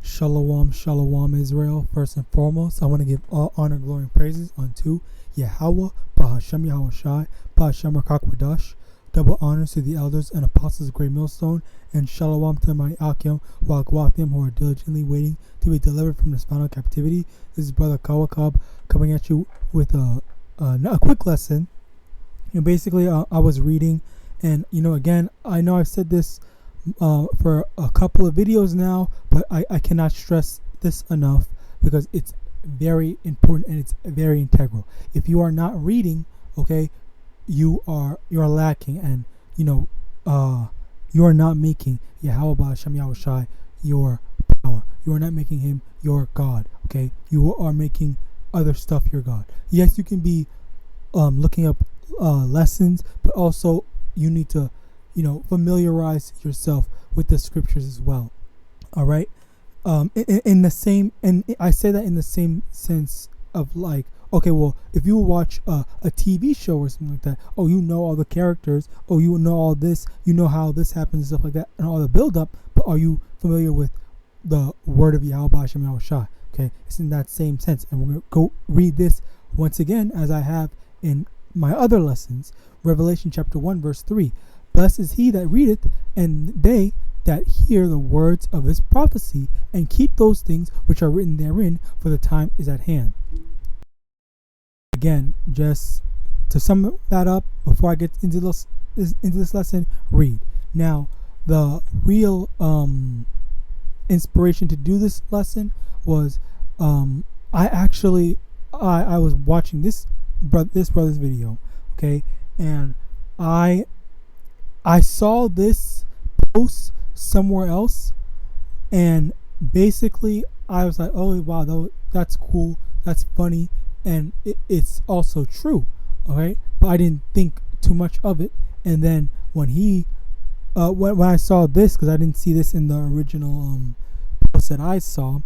Shalom, shalom, Israel. First and foremost, I want to give all honor, glory, and praises unto YAHAWAH, BAHASHAM YAHAWASHI, BAHASHAM YAHAWADAH. Double honors to the elders and apostles of Great Millstone, and shalom to my Akim, wcguerkiejejkhkvukefhiuvgyjgukerihu, who are diligently waiting to be delivered from this final captivity. This is Brother Kawakab coming at you with a quick lesson. Basically, I was reading, and again, I know I've said this for a couple of videos now, but I cannot stress this enough because it's very important and it's very integral. If you are not reading, okay, you're lacking, and you are not making Yahawah BaHaShem Yahawashi your power. You are not making him your God. Okay, you are making other stuff your God. Yes, you can be looking up lessons, but also you need to familiarize yourself with the scriptures as well. All right. In the same, and I say that in the same sense of like, okay, well, if you watch a TV show or something like that, oh, you know all the characters, oh, you know all this, you know how this happens, stuff like that, and all the build up, but are you familiar with the word of Yahawah BaHaShem Yahawashi? Okay, it's in that same sense, and we're going to go read this once again as I have in my other lessons. Revelation chapter 1 verse 3. Blessed is he that readeth, and they that hear the words of this prophecy, and keep those things which are written therein, for the time is at hand. Again, just to sum that up, before I get into this lesson, read. Now, the real inspiration to do this lesson was I was watching this brother's video, okay, and I saw this post somewhere else, and basically I was like, oh wow, that's cool, that's funny, and it's also true, alright, but I didn't think too much of it. And then when when I saw this, because I didn't see this in the original post that I saw,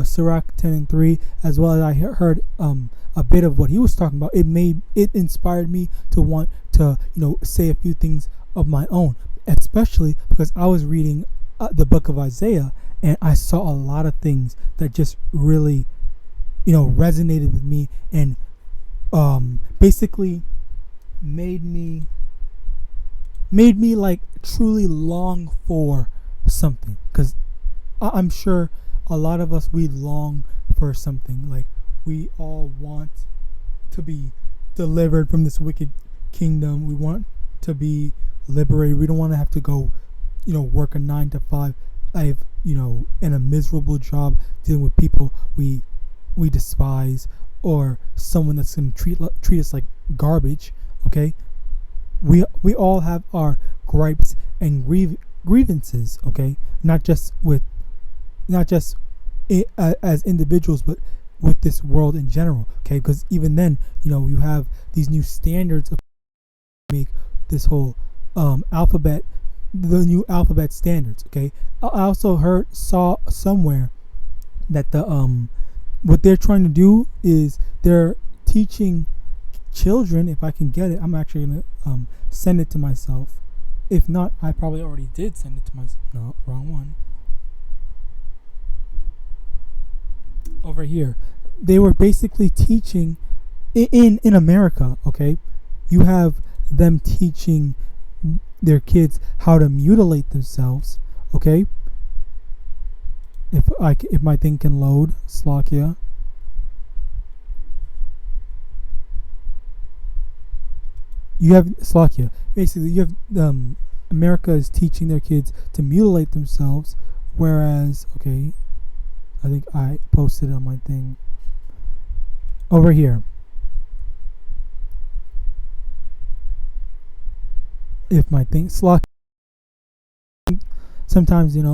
Sirach 10:3, as well as I heard a bit of what he was talking about, it inspired me to want to say a few things of my own, especially because I was reading the book of Isaiah, and I saw a lot of things that just really resonated with me, and basically made me like truly long for something, because I'm sure a lot of us, we long for something. Like, we all want to be delivered from this wicked kingdom. We want to be liberated. We don't want to have to go work a 9 to 5 life, in a miserable job, dealing with people we despise, or someone that's going to treat us like garbage. Okay, we all have our gripes and grievances. Okay, not just as individuals, but with this world in general. Okay, because even then, you have these new standards of make this whole alphabet, the new alphabet standards. Okay, I also saw somewhere that the what they're trying to do is they're teaching children. If I can get it, I'm actually gonna send it to myself. If not, I probably already did send it to myself. No, wrong one. Over here, they were basically teaching in America. Okay, you have them teaching their kids how to mutilate themselves. Okay, if my thing can load, Slovakia. You have Slovakia. Basically, you have America is teaching their kids to mutilate themselves, whereas, okay, I think I posted on my thing over here. If my thing Slovakia, sometimes it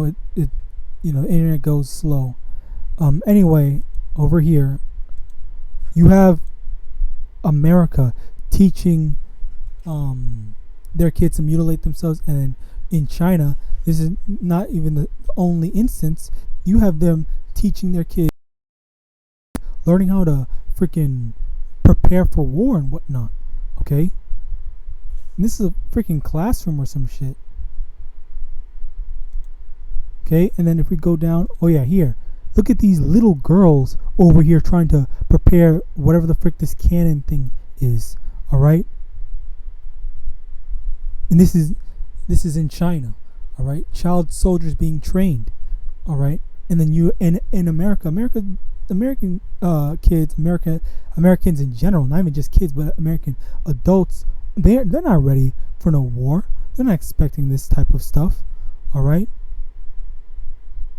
internet goes slow. Anyway, over here you have America teaching their kids to mutilate themselves, and then in China, this is not even the only instance. You have them teaching their kids, learning how to freaking prepare for war and whatnot. Okay, and this is a freaking classroom or some shit. Okay, and then if we go down, oh yeah, here Look at these little girls over here trying to prepare whatever the frick this cannon thing is. All right. And this is in China. All right. Child soldiers being trained. All right. And then you in American kids, Americans in general, not even just kids, but American adults, they're not ready for no war. They're not expecting this type of stuff. All right.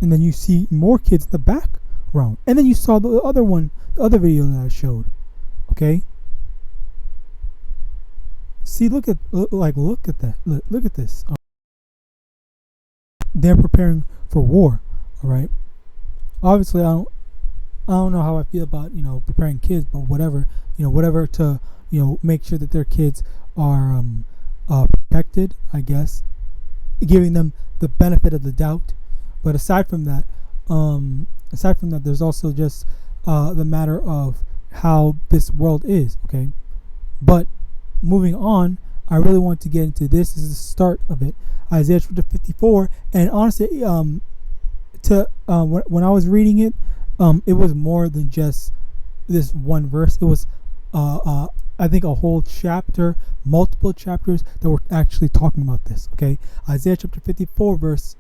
And then you see more kids in the background. And then you saw the other video that I showed. Okay. See, look at that. Look at this. They're preparing for war. All right. Obviously, I don't know how I feel about, preparing kids, but whatever, whatever to, make sure that their kids are protected, I guess, giving them the benefit of the doubt. But aside from that, there's also just the matter of how this world is. Okay. But moving on, I really want to get into this. This is the start of it. Isaiah chapter 54. And honestly, when I was reading it, it was more than just this one verse. It was, I think, a whole chapter, multiple chapters that were actually talking about this. Okay, Isaiah chapter 54, verse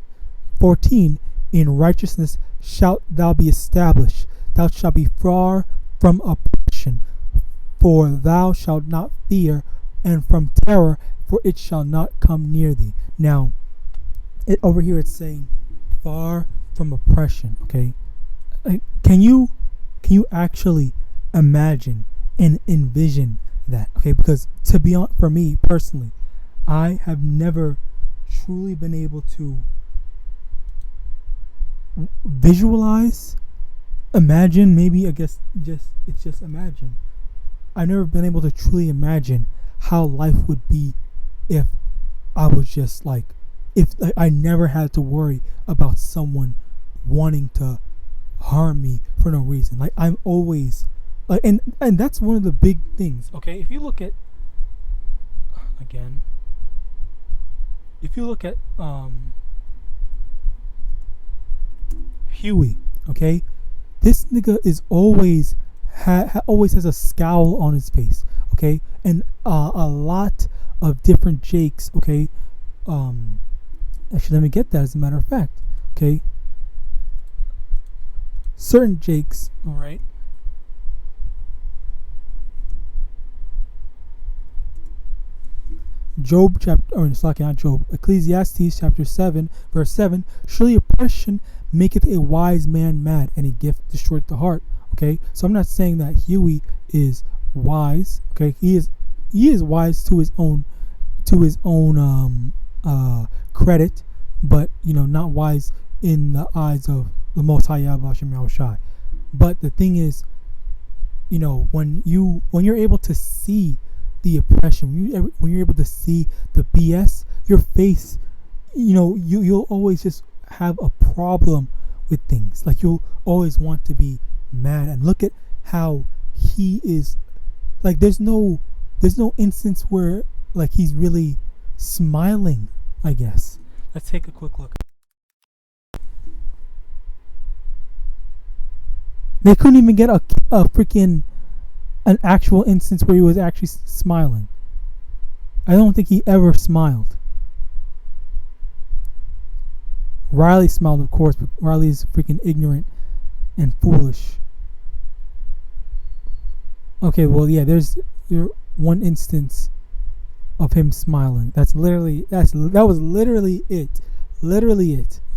14. In righteousness shalt thou be established. Thou shalt be far from oppression, for thou shalt not fear, and from terror, for it shall not come near thee. Now, over here it's saying far from oppression. Okay. Can you actually imagine and envision that? Okay, because to be honest, for me personally, I have never truly been able to visualize, imagine, maybe I guess it's just imagine. I've never been able to truly imagine how life would be if I was just if I never had to worry about someone wanting to harm me for no reason. I'm always and that's one of the big things. Okay, if you look at Huey, okay, this nigga is always always has a scowl on his face. Okay, and a lot of different Jakes. Okay, actually, let me get that. As a matter of fact, okay. Certain Jakes, all right. Ecclesiastes chapter 7, verse 7. Surely oppression maketh a wise man mad, and a gift destroyeth the heart. Okay, so I'm not saying that Huey is wise. Okay, he is wise to his own credit, but not wise in the eyes of the Most High YAHAWASHI. But the thing is, when you're able to see the oppression, when you're able to see the BS, your face, you'll always just have a problem with things. You'll always want to be mad. And look at how he is. There's no instance where he's really smiling, I guess. Let's take a quick look. They couldn't even get a freaking an actual instance where he was actually smiling. I don't think he ever smiled. Riley smiled, of course, but Riley's freaking ignorant and foolish. Okay, well, yeah, there's one instance of him smiling. That was literally it.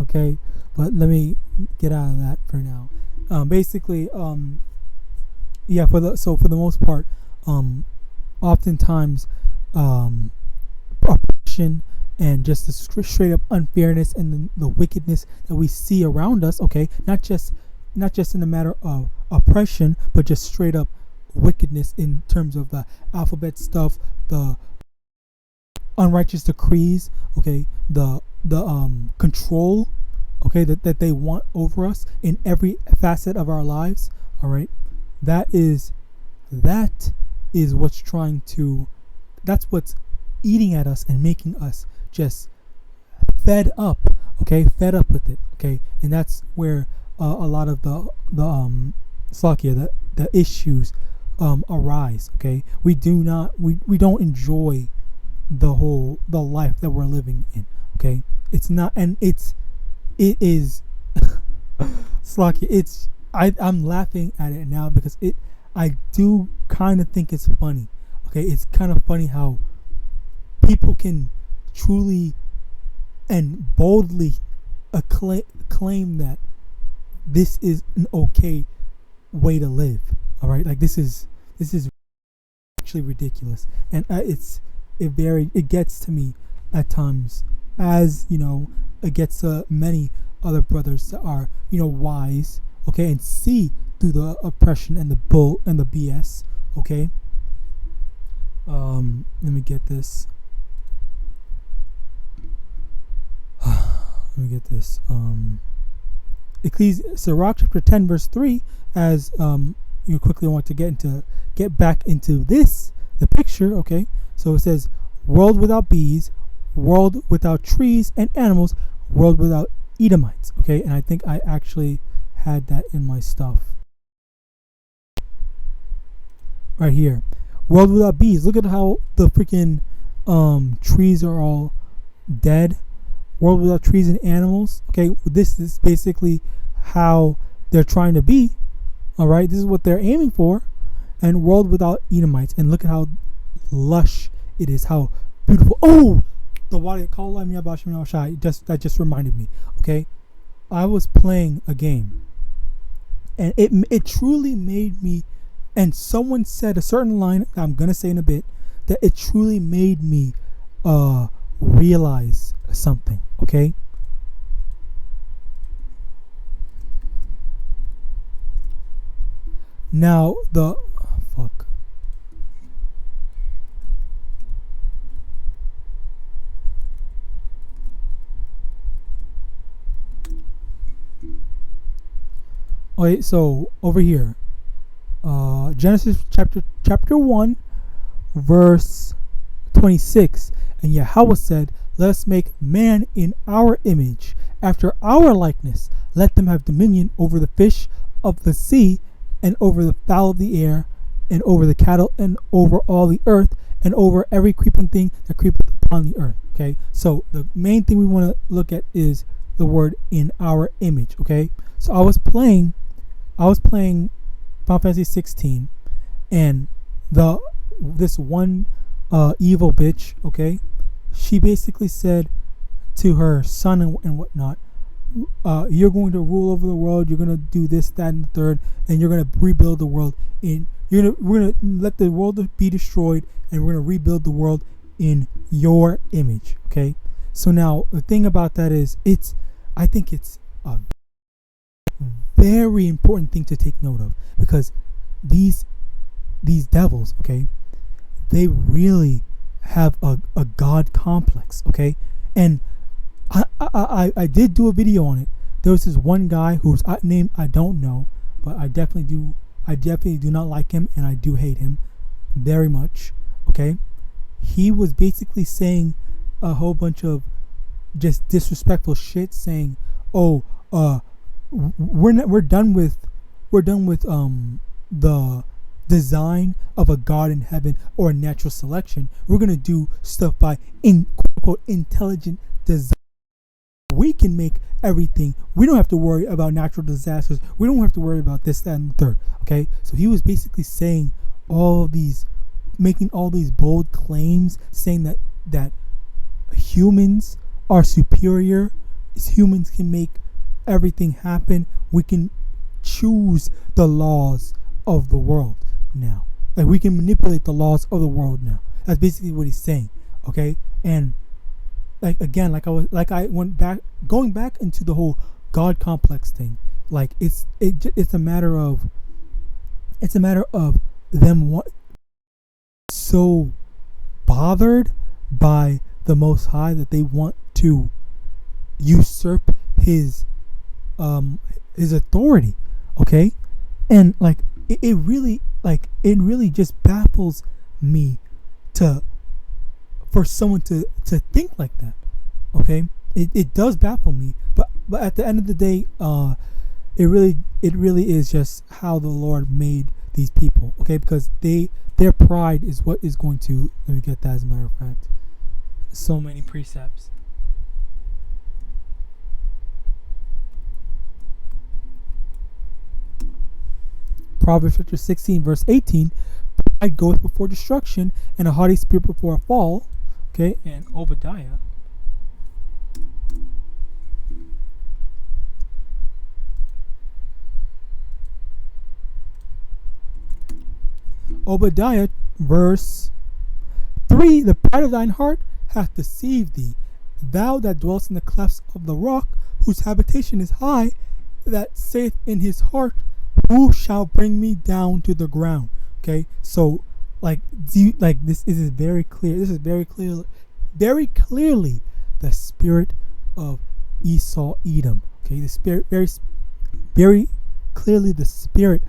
Okay, but let me get out of that for now. Basically, yeah, for the most part, oftentimes, oppression and just the straight up unfairness and the wickedness that we see around us. Okay, not just in the matter of oppression, but just straight up wickedness in terms of the alphabet stuff, the unrighteous decrees. Okay, the control. Okay, that they want over us in every facet of our lives. All right, that is what's that's what's eating at us and making us just fed up. Okay, fed up with it. Okay, and that's where a lot of the Slakia, the issues arise. Okay, we don't enjoy the life that we're living in. Okay, it's not, and it is Slakia. I'm laughing at it now because I do kind of think it's funny. Okay, it's kind of funny how people can truly and boldly claim that this is an okay way to live. All right, like this is actually ridiculous, and it gets to me at times, as it gets to many other brothers that are wise, okay, and see through the oppression and the bull and the BS. Okay, let me get this. Let me get this. Sirach chapter 10 verse 3, as you quickly want to get back into the picture. Okay, so it says, world without bees, world without trees and animals, world without Edomites. Okay, and I think I actually had that in my stuff right here. World without bees. Look at how the freaking trees are all dead. World without trees and animals. Okay, this is basically how they're trying to be. All right, this is what they're aiming for. And world without Edomites. And look at how lush it is. How beautiful. Oh, the water call that just reminded me. Okay, I was playing a game, and it truly made me. And someone said a certain line I'm gonna say in a bit, that it truly made me realize something. Okay, now fuck. Okay, so over here, Genesis chapter 1 verse 26, and Yahweh said, let us make man in our image, after our likeness. Let them have dominion over the fish of the sea, and over the fowl of the air, and over the cattle, and over all the earth, and over every creeping thing that creepeth upon the earth. Okay, so the main thing we want to look at is the word in our image. Okay, so I was playing Final Fantasy 16, and this one evil bitch, okay, she basically said to her son and whatnot, you're going to rule over the world, you're going to do this, that, and the third, and you're going to rebuild the world we're going to let the world be destroyed, and we're going to rebuild the world in your image. Okay, so now the thing about that is, I think it's a very important thing to take note of, because these devils, okay, they really have a God complex. Okay, and I did do a video on it. There was this one guy whose name I don't know, but I definitely do not like him, and I do hate him very much. Okay, he was basically saying a whole bunch of just disrespectful shit, saying, "Oh, we're done with the design of a God in heaven or natural selection. We're gonna do stuff by quote intelligent design. We can make everything. We don't have to worry about natural disasters. We don't have to worry about this, that, and the third." Okay, so he was basically saying making all these bold claims, saying that humans are superior. Humans can make everything happen. We can choose the laws of the world now. Like, we can manipulate the laws of the world now. That's basically what he's saying. Okay, and going back into the whole God complex thing. Like, it's a matter of them so bothered by the Most High that they want to usurp his authority. Okay, and it really just baffles me for someone to think like that. Okay, it does baffle me, but at the end of the day, it really is just how the Lord made these people, okay? Because their pride is what is going to, let me get that as a matter of fact. So many precepts. Proverbs chapter 16 verse 18, pride goeth before destruction, and a haughty spirit before a fall. Okay, and Obadiah. Obadiah verse 3, the pride of thine heart hath deceived thee, thou that dwellest in the clefts of the rock, whose habitation is high, that saith in his heart, who shall bring me down to the ground? Okay, so this is very clear. This is very clearly the spirit of Esau, Edom. Okay, the spirit, very clearly the spirit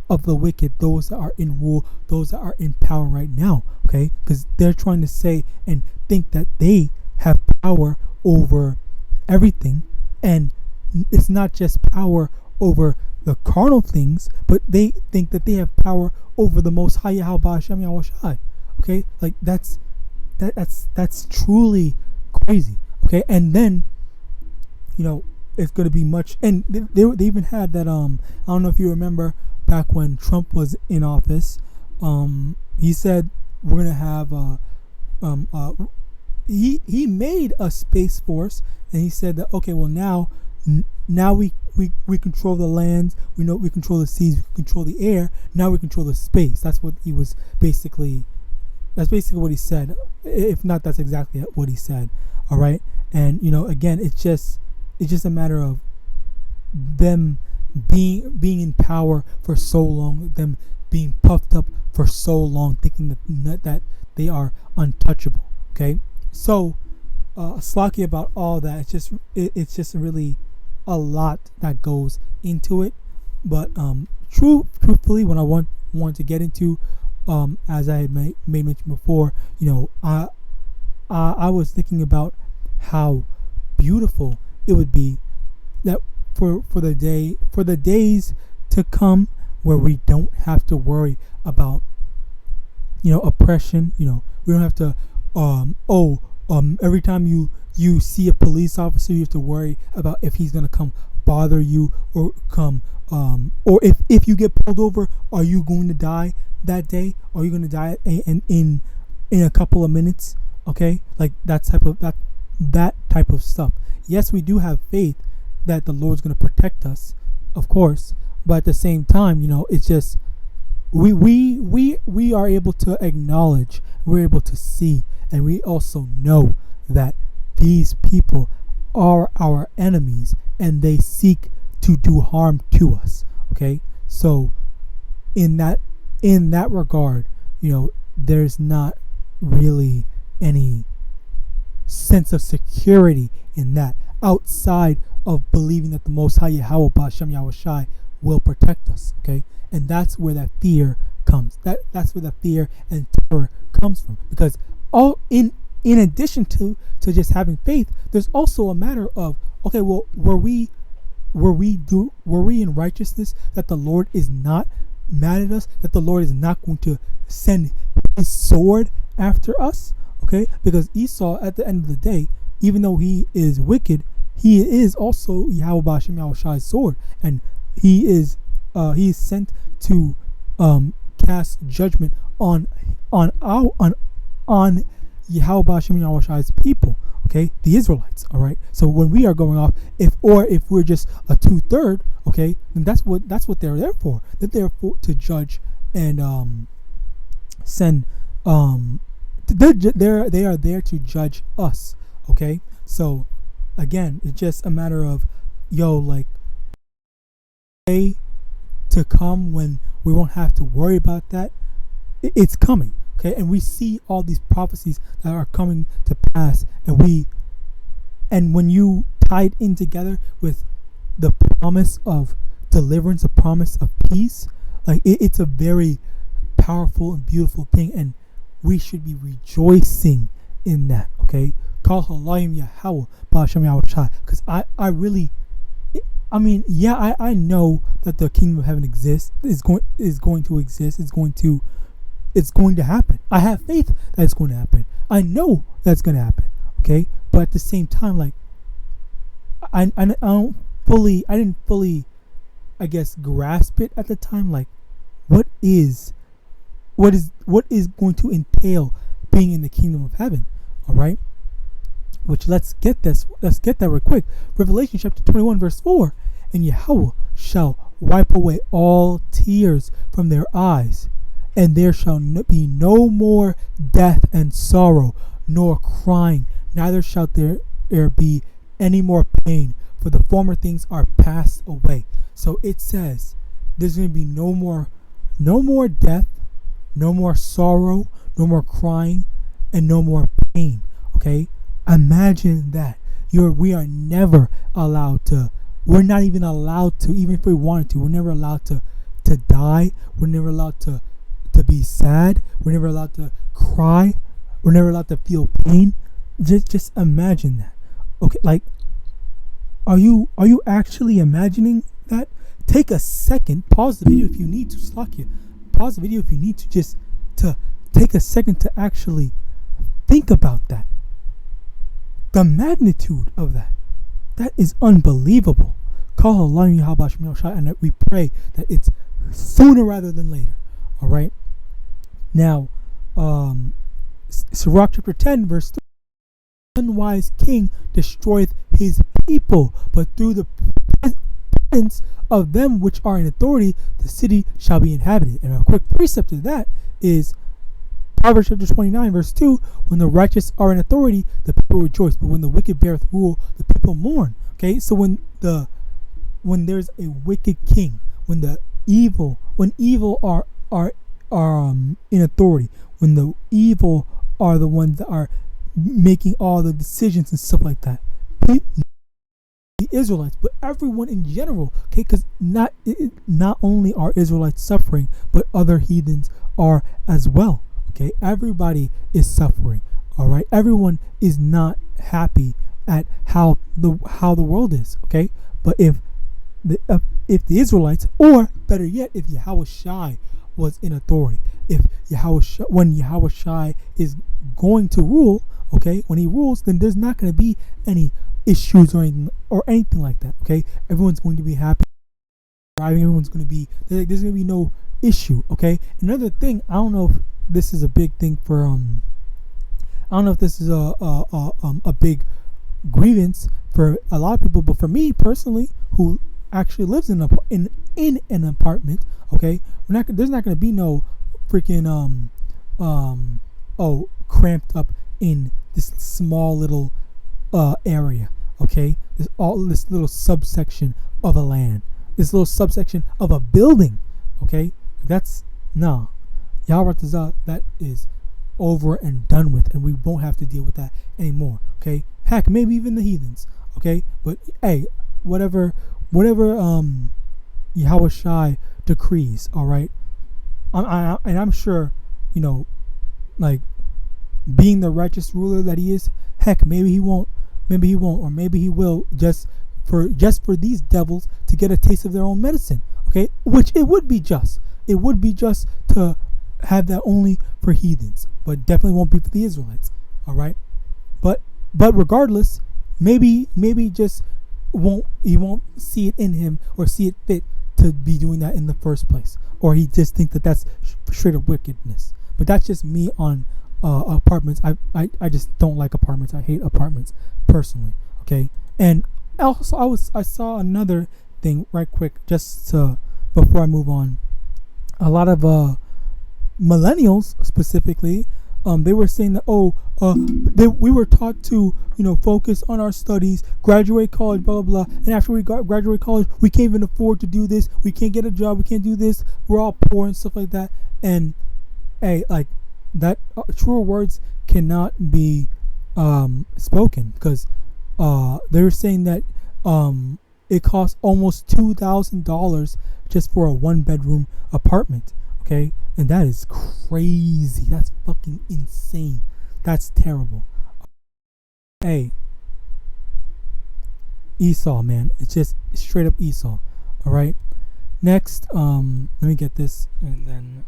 of the wicked, those that are in rule, those that are in power right now. Okay, because they're trying to say and think that they have power over everything, and it's not just power over the carnal things, but they think that they have power over the Most High YAHAWASHI. Okay, like that's truly crazy. Okay, and then it's going to be much, and they even had that I don't know if you remember back when Trump was in office. He said we're going to have he made a space force, and he said that okay, well now we control the lands, we control the seas, we control the air, now we control the space. That's what he was basically what he said. If not, that's exactly what he said. All right, and again, it's just a matter of them being in power for so long, them being puffed up for so long, thinking that they are untouchable. Okay, so slacky about all that. It's just really a lot that goes into it, but truthfully, when I want to get into, as I made mention before, I was thinking about how beautiful it would be that for the days to come where we don't have to worry about oppression. We don't have to every time you see a police officer, you have to worry about if he's gonna come bother you or come or if you get pulled over, are you going to die that day? Are you going to die in a couple of minutes? Okay, like that type of stuff. Yes, we do have faith that the Lord's going to protect us, of course, but at the same time, it's just we are able to acknowledge, we're able to see, and we also know that these people are our enemies and they seek to do harm to us. Okay, so in that regard, there's not really any sense of security in that outside of believing that the Most High YAHAWAH will protect us. Okay, and that's where that fear comes. That's where the fear and terror comes from, because all in addition to just having faith, there's also a matter of, okay, well, were we in righteousness, that the Lord is not mad at us, that the Lord is not going to send his sword after us? Okay, because Esau, at the end of the day, even though he is wicked, he is also Yahawa's sword, and he is sent to cast judgment on Yahawah's people, okay, the Israelites. All right, so when we are going off, if we're just a 2/3, okay, then that's what they're there for. They're there to judge and send they are there to judge us. Okay, so again, it's just a matter of like day to come when we won't have to worry about that. It's coming. Okay, and we see all these prophecies that are coming to pass, and when you tie it in together with the promise of deliverance, a promise of peace, like it's a very powerful and beautiful thing, and we should be rejoicing in that. Okay, because I mean, yeah, I know that the kingdom of heaven exists, is going to exist, it's going to happen. I have faith that it's going to happen. I know that's going to happen. Okay, but at the same time, like, I didn't fully, I guess, grasp it at the time. Like, what is going to entail being in the kingdom of heaven? All right, which let's get that real quick. Revelation chapter 21 verse 4, and Yahweh shall wipe away all tears from their eyes, and there shall be no more death and sorrow, nor crying, neither shall there be any more pain, for the former things are passed away. So it says there's going to be no more death, no more sorrow, no more crying, and no more pain. Okay, imagine that. We are never allowed to. We're not even allowed to, even if we wanted to. We're never allowed to die. We're never allowed to be sad. We're never allowed to cry. We're never allowed to feel pain. Just imagine that. Okay, like, are you actually imagining that? Take a second, pause the video if you need to. Slack you. Pause the video if you need to, just to take a second to actually think about that. The magnitude of that. That is unbelievable. Call Allah YAHAWASHI, and we pray that it's sooner rather than later. All right. Now, Sirach chapter 10 verse 3. Unwise king destroyeth his people, but through the presence of them which are in authority, the city shall be inhabited. And a quick precept of that is Proverbs chapter 29 verse 2. When the righteous are in authority, the people rejoice, but when the wicked beareth rule, the people mourn. Okay, so when there's a wicked king, when evil are in authority, when the evil are the ones that are making all the decisions and stuff like that, the Israelites, but everyone in general, okay, because not only are Israelites suffering, but other heathens are as well. Okay, everybody is suffering. All right, everyone is not happy at how the world is. Okay, but if the Israelites, or better yet, if YAHAWASHI was in authority, when YAHAWASHI is going to rule, okay, when he rules, then there's not going to be any issues or anything like that. Okay, everyone's going to be happy, thriving. Everyone's going to be there's going to be no issue. Okay, another thing, I don't know if this is a big thing for I don't know if this is a big grievance for a lot of people, but for me personally, who actually lives in an apartment, okay, there's not going to be no freaking cramped up in this small little area. Okay, this little subsection of a land, this little subsection of a building. Okay, that's no. Yahawadah, that is over and done with, and we won't have to deal with that anymore. Okay, heck, maybe even the heathens. Okay, but hey, whatever YAHAWASHI decrees. All right, I'm sure, like, being the righteous ruler that he is, heck, maybe he won't, or maybe he will, just for these devils to get a taste of their own medicine. Okay, which it would be just to have that only for heathens, but definitely won't be for the Israelites. All right, but regardless, maybe just he won't see it in him or see it fit to be doing that in the first place, or he just think that that's straight up wickedness. But that's just me on apartments. I just don't like apartments. I hate apartments personally. Okay, and also I saw another thing right quick just before I move on. A lot of millennials specifically, they were saying that we were taught to focus on our studies, graduate college, blah blah blah, and after we graduate college, we can't even afford to do this, we can't get a job, we can't do this, we're all poor and stuff like that. And hey, like that, truer words cannot be spoken, because they were saying that it costs almost $2,000 just for a 1-bedroom apartment. Okay, and that is crazy. That's fucking insane. That's terrible. Hey, Esau, man. It's just straight up Esau. All right. Next, let me get this, and then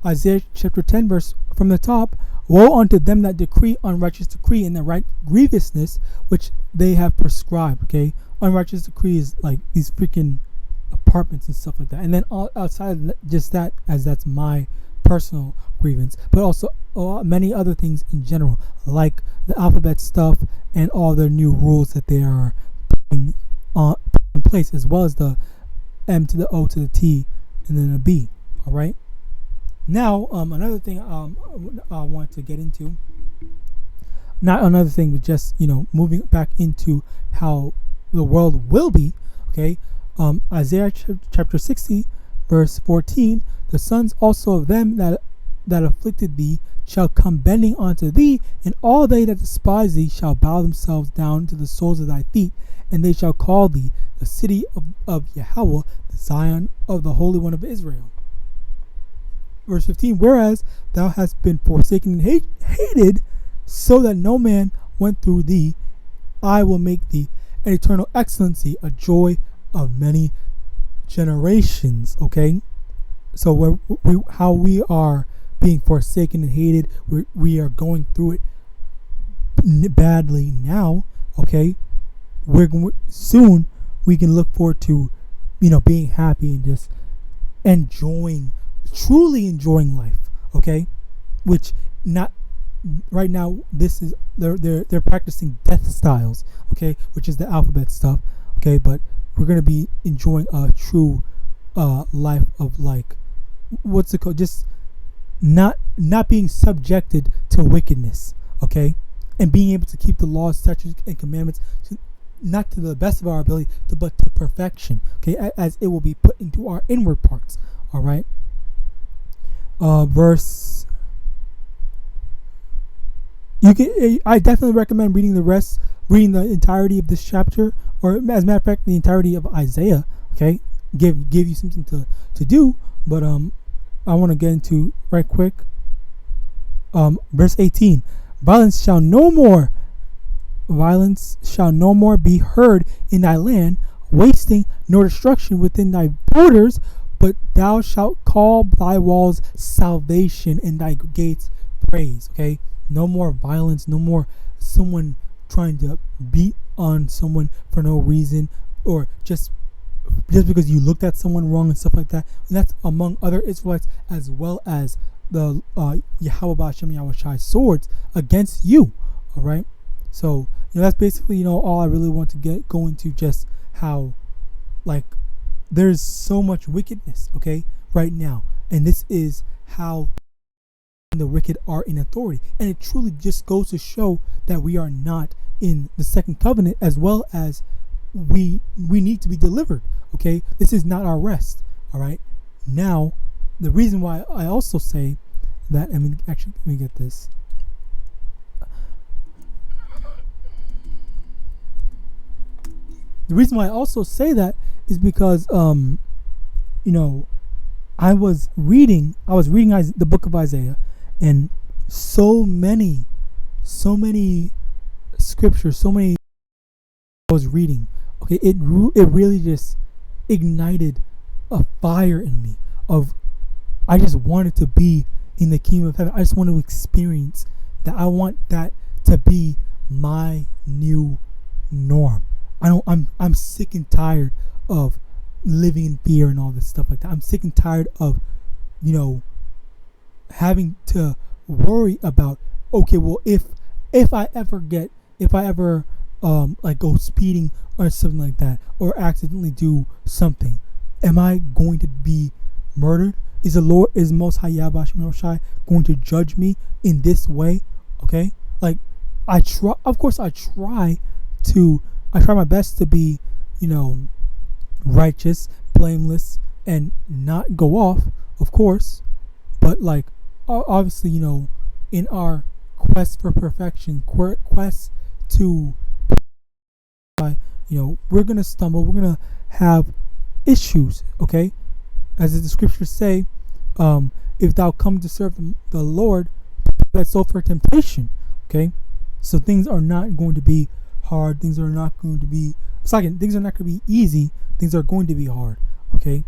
Isaiah chapter 10, verse from the top. Woe unto them that decree unrighteous decree in the right grievousness which they have prescribed. Okay, unrighteous decree is like these freaking apartments and stuff like that. And then outside of just that, as that's my personal grievance, but also many other things in general, like the alphabet stuff and all their new rules that they are putting in place, as well as the M to the O to the T and then a B. All right. Now, another thing I want to get into, not another thing, but just, moving back into how the world will be. Okay. Isaiah chapter 60, verse 14, the sons also of them that afflicted thee shall come bending unto thee, and all they that despise thee shall bow themselves down to the soles of thy feet, and they shall call thee the city of Yahawah, the Zion of the Holy One of Israel. Verse 15, whereas thou hast been forsaken and hated, so that no man went through thee, I will make thee an eternal excellency, a joy of many generations. Okay, so how we are being forsaken and hated, we are going through it badly now. Okay, soon we can look forward to being happy and just truly enjoying life. Okay, which not right now, this is they're practicing death styles. Okay, which is the alphabet stuff. Okay, but we're going to be enjoying a true life of, like, what's it called, just not being subjected to wickedness. Okay, and being able to keep the laws, statutes, and commandments not to the best of our ability, but to perfection. Okay, as it will be put into our inward parts. All right. Verse. I definitely recommend reading the entirety of this chapter, or as a matter of fact, the entirety of Isaiah. Okay, give you something to do. But I want to get into right quick. Verse 18: Violence shall no more be heard in thy land, wasting nor destruction within thy borders. But thou shalt call thy walls salvation and thy gates praise. Okay, no more violence, no more someone trying to beat on someone for no reason, or just because you looked at someone wrong and stuff like that. And that's among other Israelites, as well as the YAHAWASHI swords against you. All right, so that's basically all I really want to go into, just how, like, there's so much wickedness, okay, right now, and this is how the wicked are in authority. And it truly just goes to show that we are not in the second covenant, as well as we need to be delivered. Okay, this is not our rest. All right, now the reason why I also say that, actually, let me get this. The reason why I also say that is because I was reading the book of Isaiah, and so many scriptures, I was reading. Okay, it really just ignited a fire in me of, I just wanted to be in the kingdom of heaven. I just want to experience that. I want that to be my new norm. I'm sick and tired of living in fear and all this stuff like that. I'm sick and tired of having to worry about, okay, well, if I ever like go speeding or something like that, or accidentally do something, am I going to be murdered? Is Most High YAHAWASHI going to judge me in this way? Okay, like, I try my best to be righteous, blameless, and not go off, of course. But, like, obviously, in our quest for perfection, quest to, we're gonna stumble, we're gonna have issues. Okay, as the scriptures say, if thou come to serve the Lord, prepare thy soul for temptation. Okay, so things are not going to be hard. Things are not going to be things are not going to be easy. Things are going to be hard. Okay,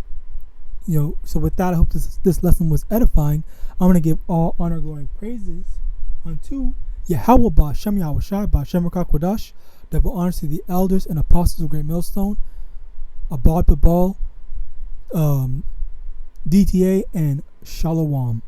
so with that, I hope this lesson was edifying. I'm going to give all honor, glory, and praises unto Yahawah Ba'Hashem Yahawashi Ba'Hashem Rakakwadash. Double honors to the elders and apostles of Great Millstone, Abad Babal, DTA, and Shalom.